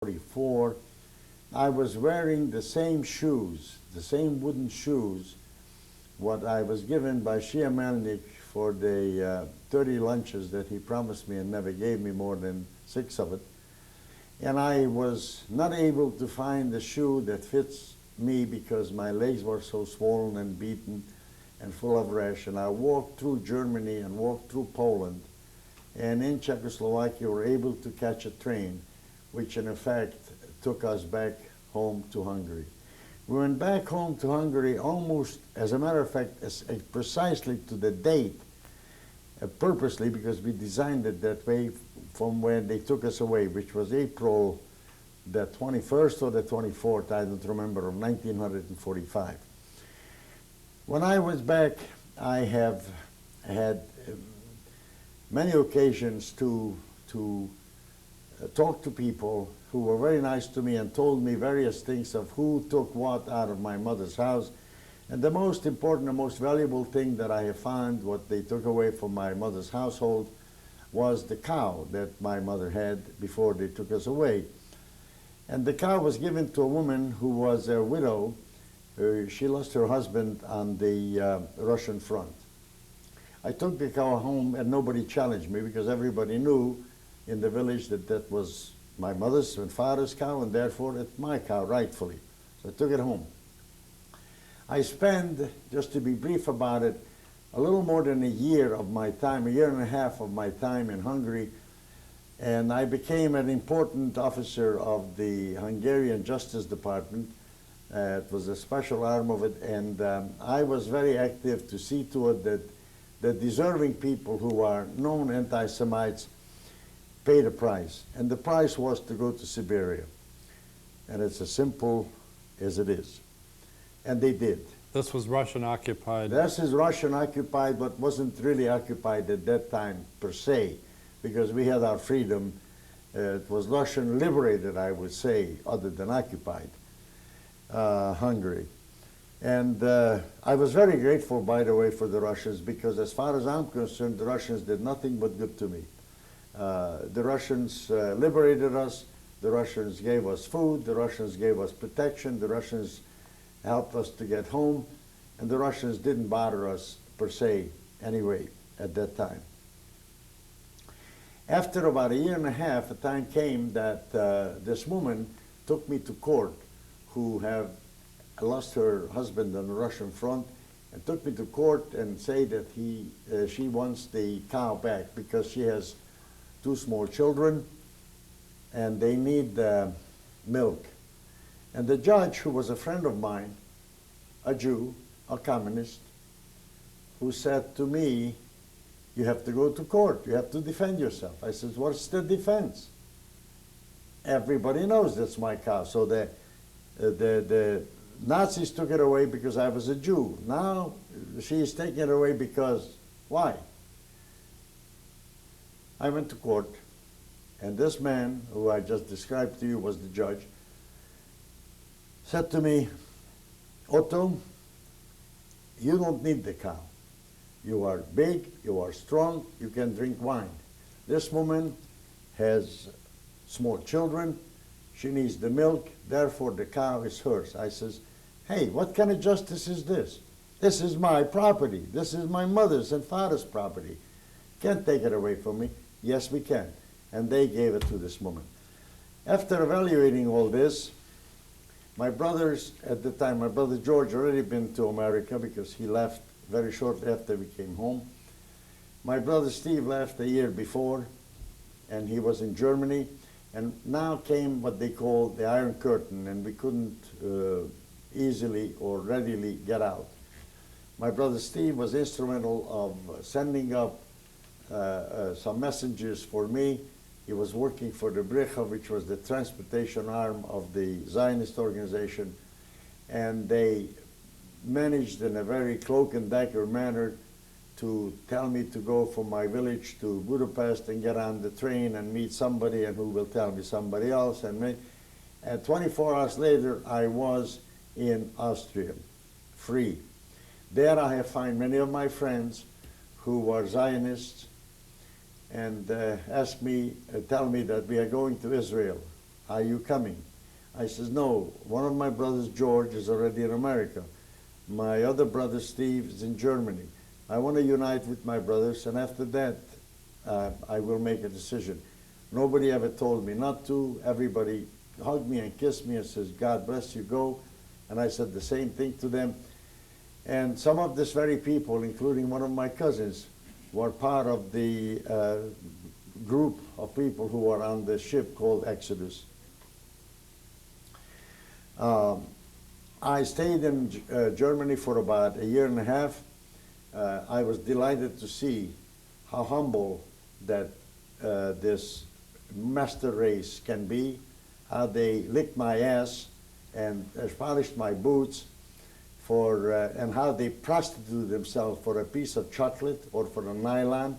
1944, I was wearing the same shoes, the same wooden shoes, what I was given by Shia Melnick for the 30 lunches that he promised me and never gave me more than 6 of it. And I was not able to find the shoe that fits me because my legs were so swollen and beaten and full of rash. And I walked through Germany and walked through Poland, and in Czechoslovakia were able to catch a train, which in effect took us back home to Hungary. We went back home to Hungary almost, as a matter of fact, precisely to the date, purposely, because we designed it that way from when they took us away, which was April the 21st or the 24th, I don't remember, of 1945. When I was back, I have had many occasions to talk to people who were very nice to me and told me various things of who took what out of my mother's house. And the most important, the most valuable thing that I have found, what they took away from my mother's household, was the cow that my mother had before they took us away. And the cow was given to a woman who was a widow. She lost her husband on the Russian front. I took the cow home and nobody challenged me because everybody knew in the village that that was my mother's and father's cow, and therefore it's my cow rightfully. So I took it home. I spent, just to be brief about it, a little more than a year of my time, a year and a half of my time in Hungary, and I became an important officer of the Hungarian Justice Department. It was a special arm of it, and I was very active to see to it that the deserving people who are known anti-Semites paid a price, and the price was to go to Siberia. And it's as simple as it is. And they did. This was Russian occupied. This is Russian occupied, but wasn't really occupied at that time per se, because we had our freedom. It was Russian liberated, I would say, other than occupied Hungary. And I was very grateful, by the way, for the Russians, because as far as I'm concerned, the Russians did nothing but good to me. The Russians liberated us, the Russians gave us food, the Russians gave us protection, the Russians helped us to get home, and the Russians didn't bother us per se anyway at that time. After about a year and a half, a time came that this woman took me to court, who have lost her husband on the Russian front, and took me to court and say that she wants the cow back because she has 2 small children and they need milk. And the judge, who was a friend of mine, a Jew, a communist, who said to me, you have to go to court, you have to defend yourself. I said, what's the defense? Everybody knows that's my cow. So the Nazis took it away because I was a Jew. Now she is taking it away because, why? I went to court, and this man, who I just described to you was the judge, said to me, Otto, you don't need the cow. You are big, you are strong, you can drink wine. This woman has small children, she needs the milk, therefore the cow is hers. I says, hey, what kind of justice is this? This is my property. This is my mother's and father's property. Can't take it away from me. Yes, we can. And they gave it to this woman. After evaluating all this, my brothers at the time, my brother George already been to America because he left very shortly after we came home. My brother Steve left a year before, and he was in Germany. And now came what they call the Iron Curtain, and we couldn't easily or readily get out. My brother Steve was instrumental of sending up some messengers for me. He was working for the Brecha, which was the transportation arm of the Zionist organization, and they managed in a very cloak and dagger manner to tell me to go from my village to Budapest and get on the train and meet somebody, and who will tell me somebody else. And 24 hours later, I was in Austria, free. There I have found many of my friends who were Zionists, and asked me, tell me that we are going to Israel. are you coming? I says, no, one of my brothers, George, is already in America. My other brother, Steve, is in Germany. I want to unite with my brothers, and after that, I will make a decision. Nobody ever told me not to. Everybody hugged me and kissed me and says, God bless you, go. And I said the same thing to them. And some of these very people, including one of my cousins, were part of the group of people who were on the ship called Exodus. I stayed in Germany for about a year and a half. I was delighted to see how humble that this master race can be, how they licked my ass and polished my boots, and how they prostituted themselves for a piece of chocolate or for a nylon.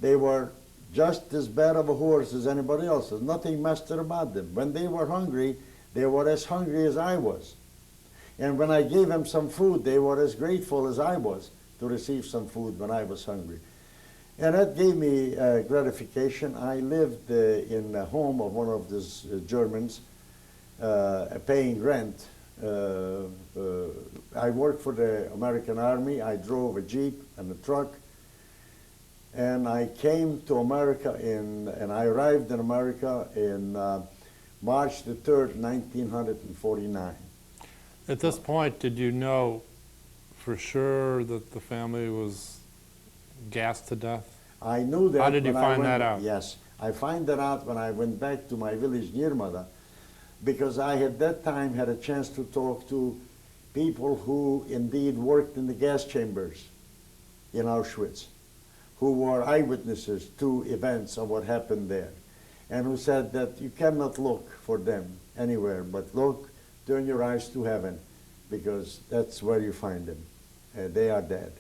They were just as bad of a horse as anybody else. There's nothing master about them. When they were hungry, they were as hungry as I was. And when I gave them some food, they were as grateful as I was to receive some food when I was hungry. And that gave me gratification. I lived in a home of one of these Germans, paying rent. I worked for the American Army. I drove a Jeep and a truck. And I came to America and I arrived in America in March the 3rd, 1949. At this point, did you know for sure that the family was gassed to death? I knew that. How did you find that out? Yes, I find that out when I went back to my village Nirmada, because I at that time had a chance to talk to people who indeed worked in the gas chambers in Auschwitz, who were eyewitnesses to events of what happened there, and who said that you cannot look for them anywhere, but look, turn your eyes to heaven, because that's where you find them. They are dead.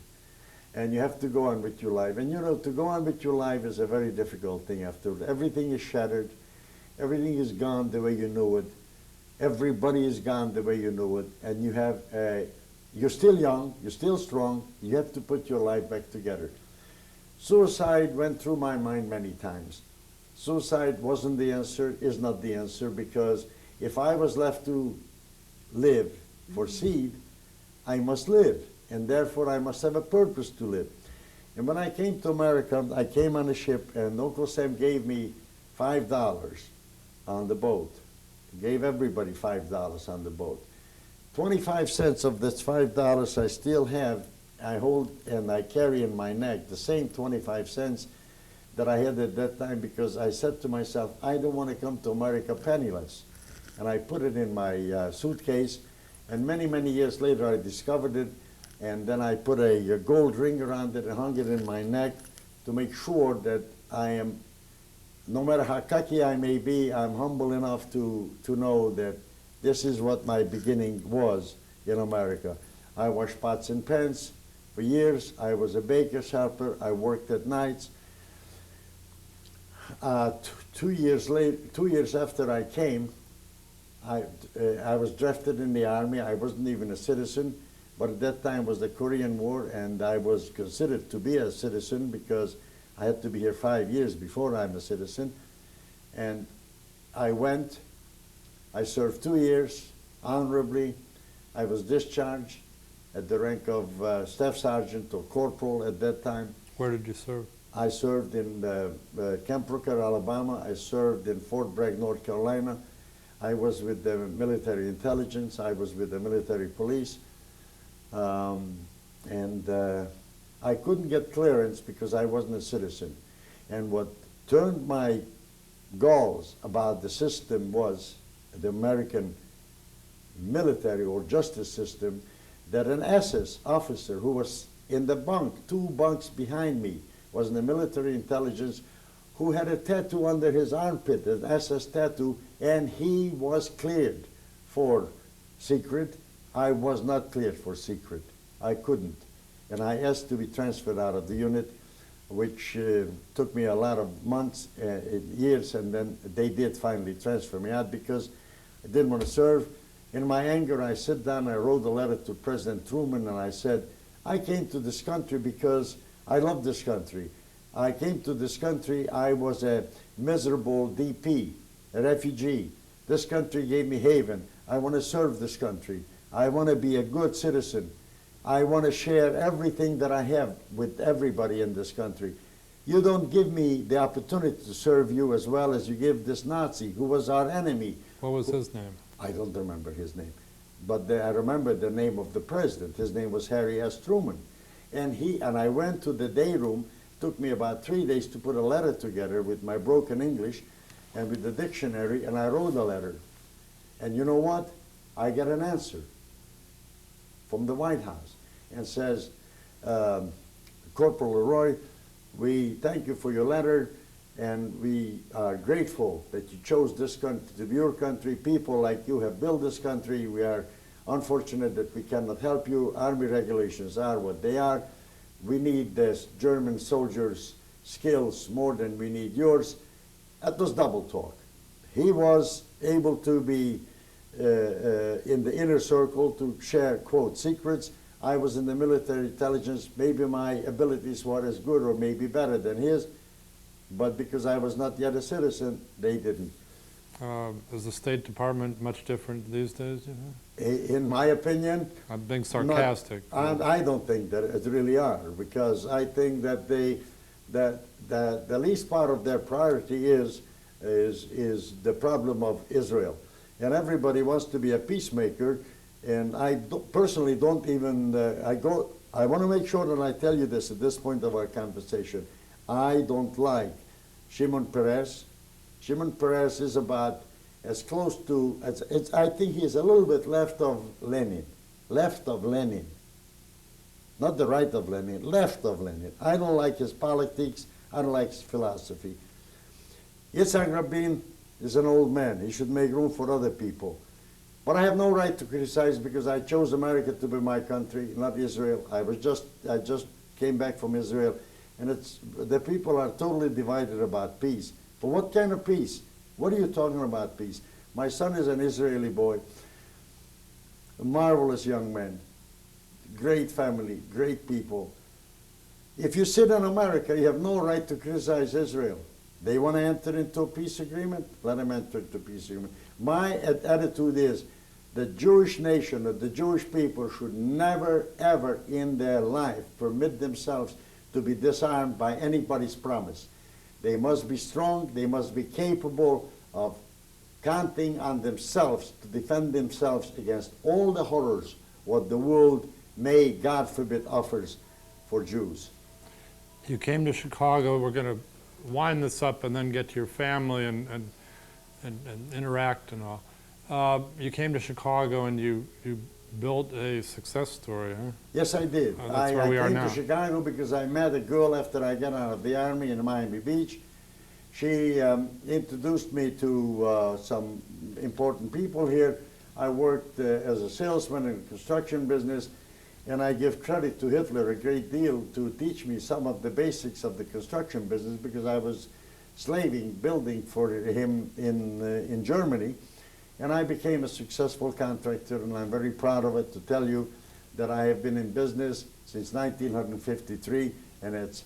And you have to go on with your life. And you know, to go on with your life is a very difficult thing after. Everything is shattered. Everything is gone the way you knew it. Everybody is gone the way you knew it. And you have, you're still young, you're still strong. You have to put your life back together. Suicide went through my mind many times. Suicide wasn't the answer, is not the answer, because if I was left to live for seed, I must live. And therefore I must have a purpose to live. And when I came to America, I came on a ship, and Uncle Sam gave me $5 on the boat. He gave everybody $5 on the boat. 25 cents of this $5 I still have. I hold and I carry in my neck the same 25 cents that I had at that time, because I said to myself, I don't want to come to America penniless. And I put it in my suitcase, and many, many years later I discovered it. And then I put a gold ring around it and hung it in my neck to make sure that I am, no matter how cocky I may be, I'm humble enough to know that this is what my beginning was in America. I washed pots and pans for years. I was a baker's helper. I worked at nights. 2 years after I came, I was drafted in the Army. I wasn't even a citizen. But at that time was the Korean War, and I was considered to be a citizen because I had to be here 5 years before I'm a citizen. And I went, I served 2 years honorably. I was discharged at the rank of staff sergeant or corporal at that time. Where did you serve? I served in Camp Rooker, Alabama. I served in Fort Bragg, North Carolina. I was with the military intelligence. I was with the military police. I couldn't get clearance because I wasn't a citizen. And what turned my galls about the system was the American military or justice system, that an SS officer who was in the bunk, 2 bunks behind me, was in the military intelligence, who had a tattoo under his armpit, an SS tattoo, and he was cleared for secret. I was not cleared for secret. I couldn't. And I asked to be transferred out of the unit, which took me a lot of months, years, and then they did finally transfer me out because I didn't want to serve. In my anger, I sat down, I wrote a letter to President Truman, and I said, I came to this country because I love this country. I came to this country, I was a miserable DP, a refugee, This country gave me haven. I want to serve this country. I want to be a good citizen. I want to share everything that I have with everybody in this country. You don't give me the opportunity to serve you as well as you give this Nazi who was our enemy. What was his name? I don't remember his name, but I remember the name of the president. His name was Harry S. Truman. And I went to the day room. Took me about 3 days to put a letter together with my broken English and with the dictionary, and I wrote a letter. And you know what? I got an answer from the White House and says, Corporal LeRoy, we thank you for your letter, and we are grateful that you chose this country to be your country. People like you have built this country. We are unfortunate that we cannot help you. Army regulations are what they are. We need this German soldiers' skills more than we need yours. That was double talk. He was able to be in the inner circle to share, quote, secrets. I was in the military intelligence. Maybe my abilities were as good or maybe better than his, but because I was not yet a citizen, they didn't. Is the State Department much different these days, you know? In my opinion, I'm being sarcastic. I don't think that it really are, because I think that the least part of their priority is the problem of Israel. And everybody wants to be a peacemaker, and I personally don't even, I want to make sure that I tell you this at this point of our conversation. I don't like Shimon Peres. Shimon Peres is about as close to, I think he's a little bit left of Lenin. Not the right of Lenin, left of Lenin. I don't like his politics, I don't like his philosophy. Yitzhak Rabin is an old man. He should make room for other people. But I have no right to criticize because I chose America to be my country, not Israel. I just came back from Israel, and the people are totally divided about peace. But what kind of peace? What are you talking about peace? My son is an Israeli boy, a marvelous young man, great family, great people. If you sit in America, you have no right to criticize Israel. They want to enter into a peace agreement? Let them enter into a peace agreement. My attitude is the Jewish nation or the Jewish people should never, ever in their life permit themselves to be disarmed by anybody's promise. They must be strong, they must be capable of counting on themselves to defend themselves against all the horrors what the world may, God forbid, offers for Jews. You came to Chicago. We're going to wind this up and then get to your family and interact and all. You came to Chicago and you built a success story, huh? Yes, I did. That's where we are now. I came to Chicago because I met a girl after I got out of the Army in Miami Beach. She introduced me to some important people here. I worked as a salesman in the construction business, and I give credit to Hitler a great deal to teach me some of the basics of the construction business because I was slaving, building for him in Germany. And I became a successful contractor, and I'm very proud of it to tell you that I have been in business since 1953, and it's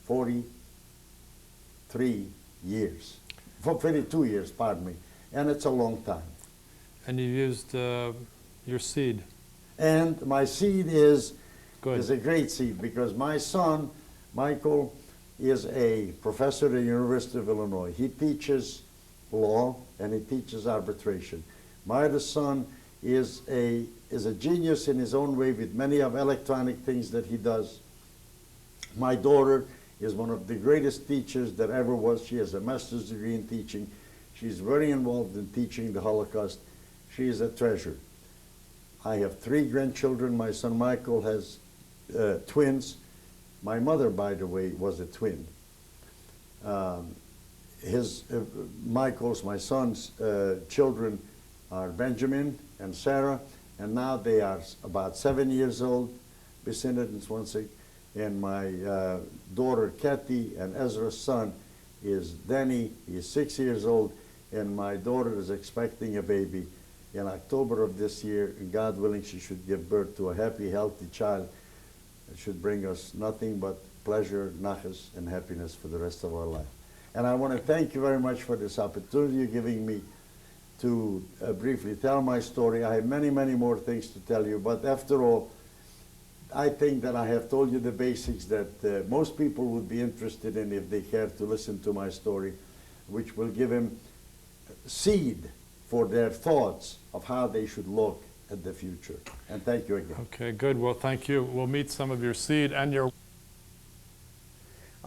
43 years. 52 years, pardon me. And it's a long time. And you used your seed. And my seed is Good. a great seed because my son, Michael, is a professor at the University of Illinois. He teaches law and he teaches arbitration. My other son is a genius in his own way with many of electronic things that he does. My daughter is one of the greatest teachers that ever was. She has a master's degree in teaching. She's very involved in teaching the Holocaust. She is a treasure. I have 3 grandchildren. My son Michael has twins. My mother, by the way, was a twin. Michael's, my son's children are Benjamin and Sarah, and now they are about 7 years old, and my daughter Kathy and Ezra's son is Danny. He's 6 years old, and my daughter is expecting a baby in October of this year, and God willing, she should give birth to a happy, healthy child. It should bring us nothing but pleasure, nachas, and happiness for the rest of our life. And I want to thank you very much for this opportunity you're giving me. to briefly tell my story. I have many, many more things to tell you, but after all, I think that I have told you the basics that most people would be interested in if they care to listen to my story, which will give them seed for their thoughts of how they should look at the future. And thank you again. Okay, good. Well, thank you. We'll meet some of your seed and your...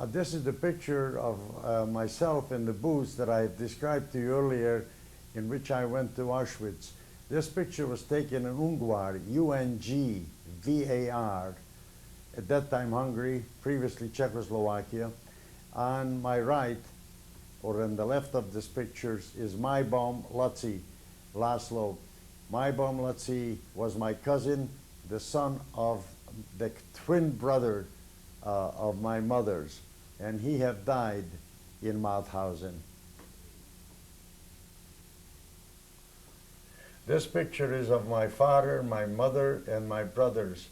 This is the picture of myself in the booth that I described to you earlier, in which I went to Auschwitz. This picture was taken in Ungvar, Ungvar, at that time Hungary, previously Czechoslovakia. On my right, or on the left of this picture, is Maibom Lutzi Laszlo. Maibom Lutzi was my cousin, the son of the twin brother of my mother's, and he had died in Mauthausen. This picture is of my father, my mother, and my brothers.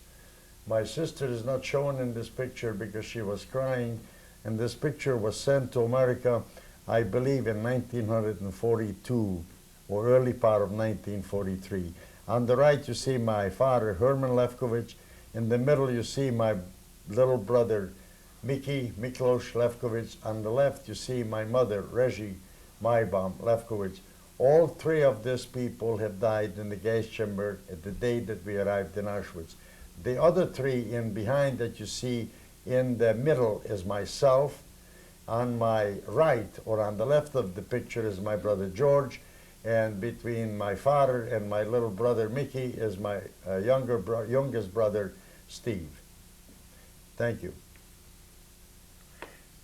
My sister is not shown in this picture because she was crying, and this picture was sent to America, I believe, in 1942, or early part of 1943. On the right you see my father, Herman Lefkovich. In the middle you see my little brother, Miklos Lefkovich. On the left you see my mother, Reggie Maibom Lefkovich. All three of these people have died in the gas chamber at the day that we arrived in Auschwitz. The other three in behind that you see in the middle is myself. On my right, or on the left of the picture, is my brother George, and between my father and my little brother Mickey is my youngest brother Steve. Thank you.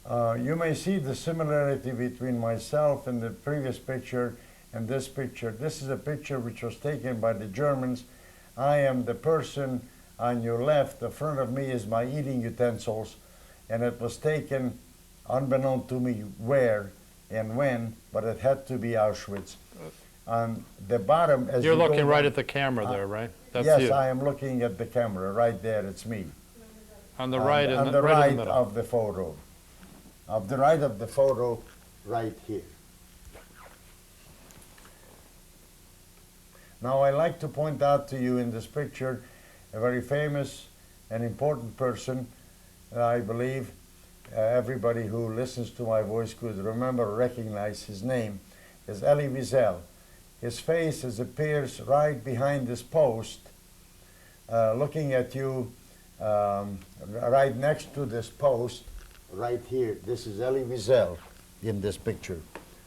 You may see the similarity between myself and the previous picture and this picture. This is a picture which was taken by the Germans. I am the person on your left. The front of me is my eating utensils, and it was taken unbeknown to me where and when, but it had to be Auschwitz. On the bottom, as You're you go looking right down- at the camera there, right? That's yes, you. I am looking at the camera right there. It's me. On the right, on in the right right in the middle. of the photo. Of the right of the photo, right here. Now I like to point out to you in this picture a very famous and important person. I believe everybody who listens to my voice could remember or recognize his name, is Elie Wiesel. His face appears right behind this post, looking at you right next to this post, right here. This is Elie Wiesel in this picture.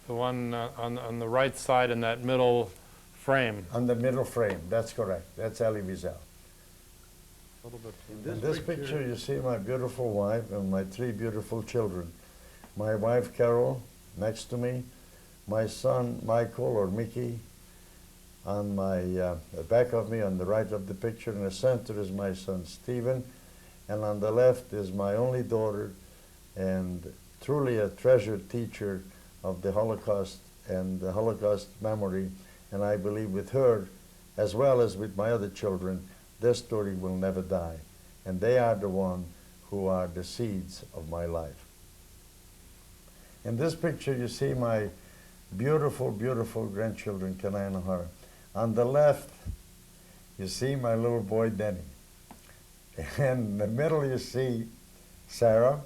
The one on the right side in that middle frame. On the middle frame, that's correct. That's Elie Wiesel. In this picture you see my beautiful wife and my three beautiful children. My wife Carol next to me, my son Michael or Mickey on my back of me on the right of the picture. In the center is my son Stephen, and on the left is my only daughter and truly a treasured teacher of the Holocaust and the Holocaust memory. And I believe with her, as well as with my other children, this story will never die. And they are the one who are the seeds of my life. In this picture you see my beautiful, beautiful grandchildren, Kanai and O'Hara. On the left you see my little boy Denny. And in the middle you see Sarah.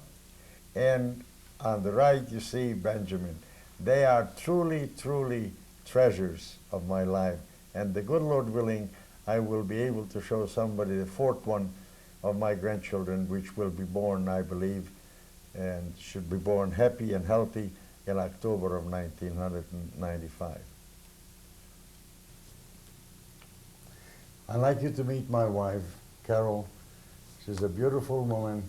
And on the right you see Benjamin. They are truly, truly treasures of my life. And the good Lord willing, I will be able to show somebody the fourth one of my grandchildren, which will be born, I believe, and should be born happy and healthy in October of 1995. I'd like you to meet my wife, Carol. She's a beautiful woman,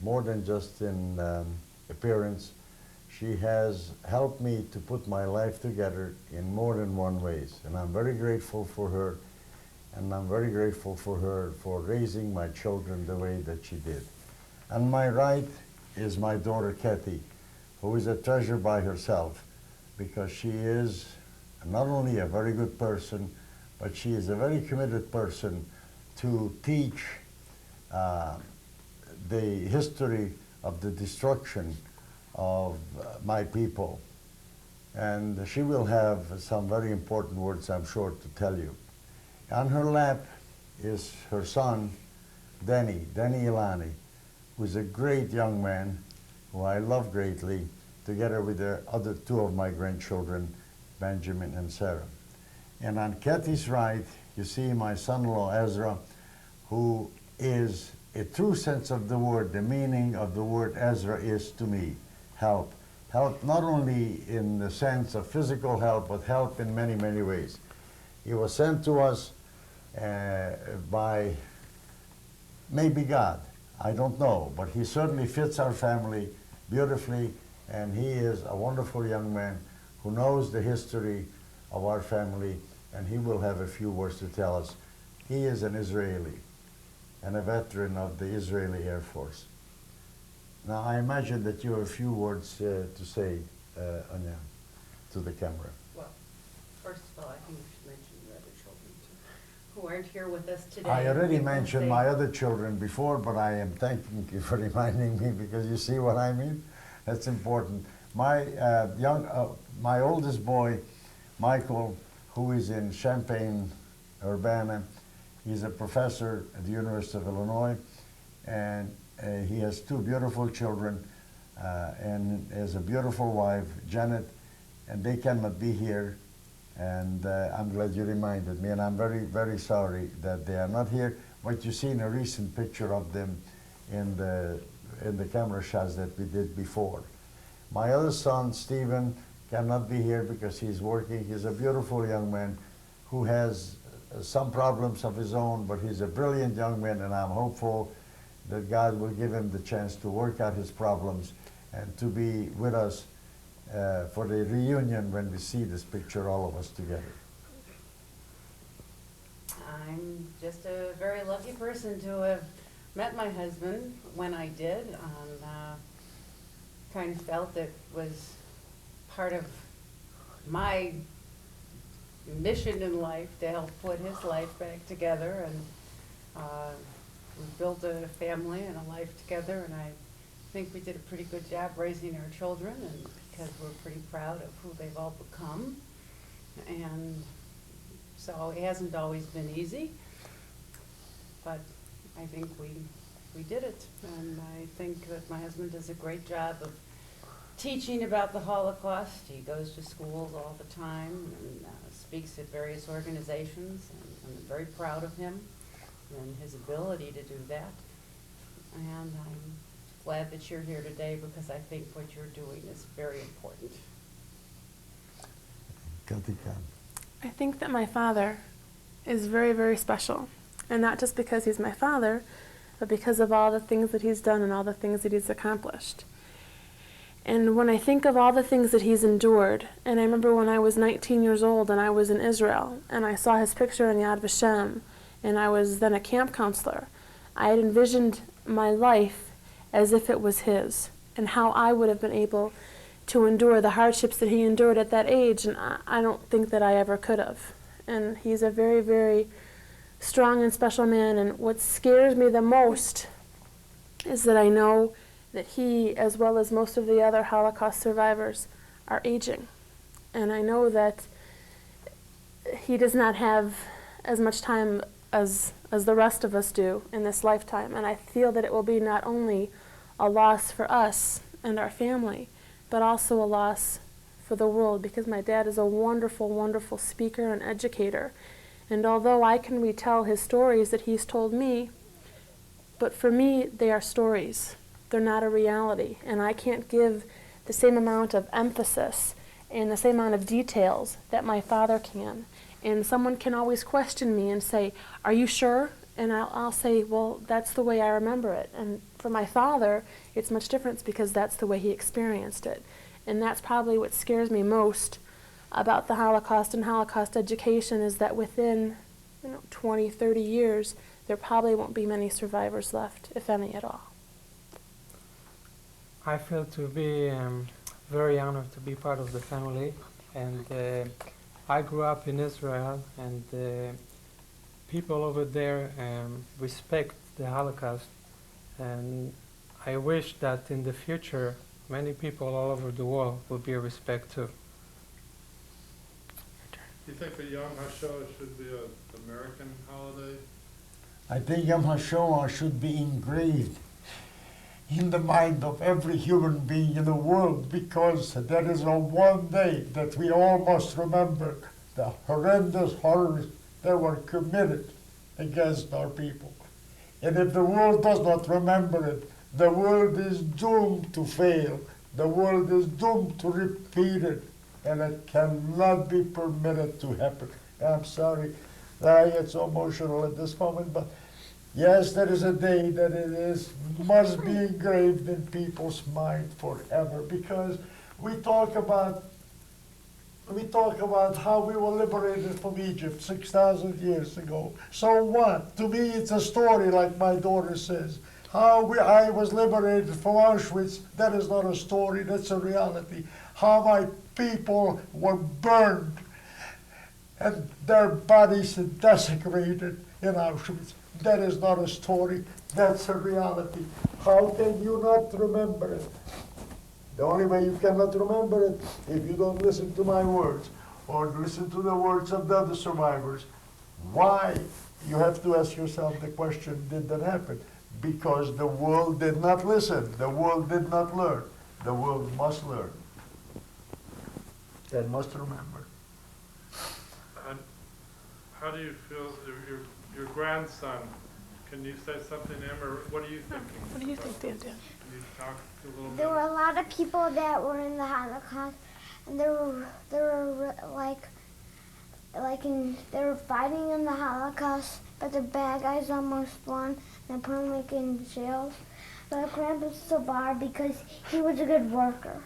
more than just in appearance. She has helped me to put my life together in more than one ways, and I'm very grateful for her, and I'm very grateful for her for raising my children the way that she did. On my right is my daughter Kathy, who is a treasure by herself, because she is not only a very good person, but she is a very committed person to teach the history of the destruction of my people. and she will have some very important words, I'm sure, to tell you. On her lap is her son, Denny Ilani, who's a great young man who I love greatly, together with the other two of my grandchildren, Benjamin and Sarah. And on Kathy's right, you see my son-in-law Ezra, who is a true sense of the word. The meaning of the word Ezra is to me help. Help not only in the sense of physical help, but help in many, many ways. He was sent to us by maybe God. I don't know, but he certainly fits our family beautifully, and he is a wonderful young man who knows the history of our family, and he will have a few words to tell us. He is an Israeli and a veteran of the Israeli Air Force. Now, I imagine that you have a few words to say, Anya, to the camera. Well, first of all, I think you should mention your other children too, who aren't here with us today. I already You can mentioned say- my other children before, but I am thanking you for reminding me, because you see what I mean? That's important. My my oldest boy, Michael, who is in Champaign-Urbana, he's a professor at the University of Illinois, and he has two beautiful children and has a beautiful wife, Janet, and they cannot be here. And I'm glad you reminded me, and I'm very, very sorry that they are not here. But you see in a recent picture of them in the camera shots that we did before. My other son, Stephen, cannot be here because he's working. He's a beautiful young man who has some problems of his own, but he's a brilliant young man, and I'm hopeful that God will give him the chance to work out his problems and to be with us for the reunion when we see this picture, all of us together. I'm just a very lucky person to have met my husband when I did. Kind of felt it was part of my mission in life to help put his life back together, and we built a family and a life together, and I think we did a pretty good job raising our children, and because we're pretty proud of who they've all become. And so it hasn't always been easy, but I think we did it. And I think that my husband does a great job of teaching about the Holocaust. He goes to schools all the time and speaks at various organizations, and I'm very proud of him and his ability to do that. And I'm glad that you're here today, because I think what you're doing is very important. Katika. I think that my father is very, very special. And not just because he's my father, but because of all the things that he's done and all the things that he's accomplished. And when I think of all the things that he's endured, and I remember when I was 19 years old and I was in Israel, and I saw his picture in Yad Vashem, and I was then a camp counselor, I had envisioned my life as if it was his, and how I would have been able to endure the hardships that he endured at that age, and I don't think that I ever could have. And he's a very, very strong and special man, and what scares me the most is that I know that he, as well as most of the other Holocaust survivors, are aging. And I know that he does not have as much time as the rest of us do in this lifetime. And I feel that it will be not only a loss for us and our family, but also a loss for the world, because my dad is a wonderful, wonderful speaker and educator. And although I can retell his stories that he's told me, but for me, they are stories. They're not a reality. And I can't give the same amount of emphasis and the same amount of details that my father can. And someone can always question me and say, "Are you sure?" And I'll say, "Well, that's the way I remember it." And for my father, it's much different because that's the way he experienced it. And that's probably what scares me most about the Holocaust and Holocaust education, is that within 20, 30 years, there probably won't be many survivors left, if any at all. I feel to be very honored to be part of the family, and I grew up in Israel, and people over there respect the Holocaust, and I wish that in the future many people all over the world will be respect too. Do you think that Yom HaShoah should be an American holiday? I think Yom HaShoah should be engraved in the mind of every human being in the world, because there is a one day that we all must remember the horrendous horrors that were committed against our people. And if the world does not remember it, the world is doomed to fail. The world is doomed to repeat it, and it cannot be permitted to happen. I'm sorry that I get so emotional at this moment, but yes, there is a day that must be engraved in people's mind forever, because we talk about how we were liberated from Egypt 6,000 years ago. So what? To me, it's a story, like my daughter says. I was liberated from Auschwitz, that is not a story, that's a reality. How my people were burned and their bodies desecrated in Auschwitz. That is not a story, that's a reality. How can you not remember it? The only way you cannot remember it, if you don't listen to my words or listen to the words of the other survivors. Why? You have to ask yourself the question, did that happen? Because the world did not listen, the world did not learn. The world must learn and must remember. And how do you feel, your grandson, can you say something to him, or what are you thinking? What do you think, Dan? Can you talk a little bit? There were a lot of people that were in the Holocaust, and they were they were fighting in the Holocaust, but the bad guys almost won. And put them in jails. But Grandpa survived because he was a good worker.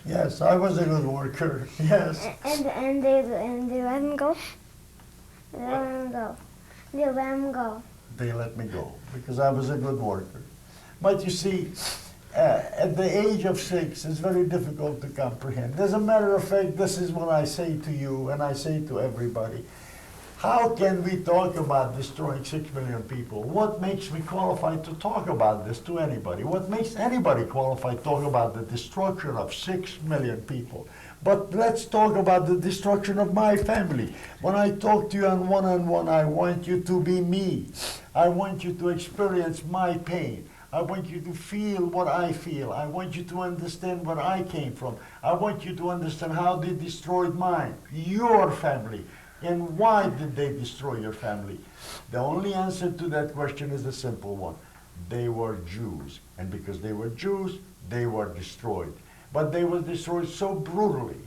Yes, I was a good worker. Yes. And they let him go. They let him go. They let him go. They let me go because I was a good worker. But you see, at the age of 6, it's very difficult to comprehend. As a matter of fact, this is what I say to you and I say to everybody. How can we talk about destroying 6 million people? What makes me qualified to talk about this to anybody? What makes anybody qualified to talk about the destruction of 6 million people? But let's talk about the destruction of my family. When I talk to you on one-on-one, I want you to be me. I want you to experience my pain. I want you to feel what I feel. I want you to understand where I came from. I want you to understand how they destroyed mine, your family. And why did they destroy your family? The only answer to that question is a simple one. They were Jews. And because they were Jews, they were destroyed. But they were destroyed so brutally,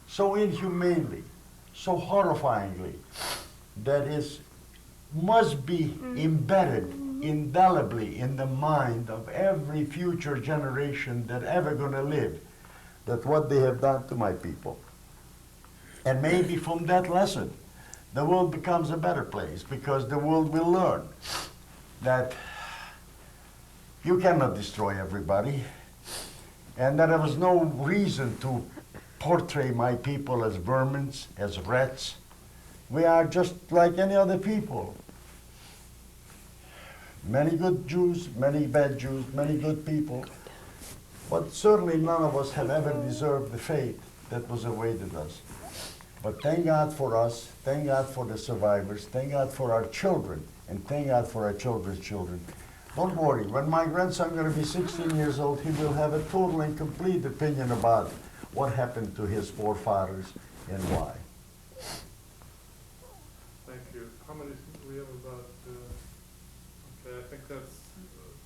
so inhumanely, so horrifyingly, that it must be embedded indelibly in the mind of every future generation that ever going to live, that what they have done to my people. And maybe from that lesson, the world becomes a better place, because the world will learn that you cannot destroy everybody, and that there was no reason to portray my people as vermin, as rats. We are just like any other people. Many good Jews, many bad Jews, many good people, but certainly none of us have ever deserved the fate that was awaited us. But thank God for us, thank God for the survivors, thank God for our children, and thank God for our children's children. Don't worry, when my grandson is going to be 16 years old, he will have a total and complete opinion about what happened to his forefathers and why. Thank you. How many, we have about, okay, I think that's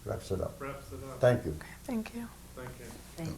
Wraps it up. wraps it up. Thank you. Thank you. Thank you. Thank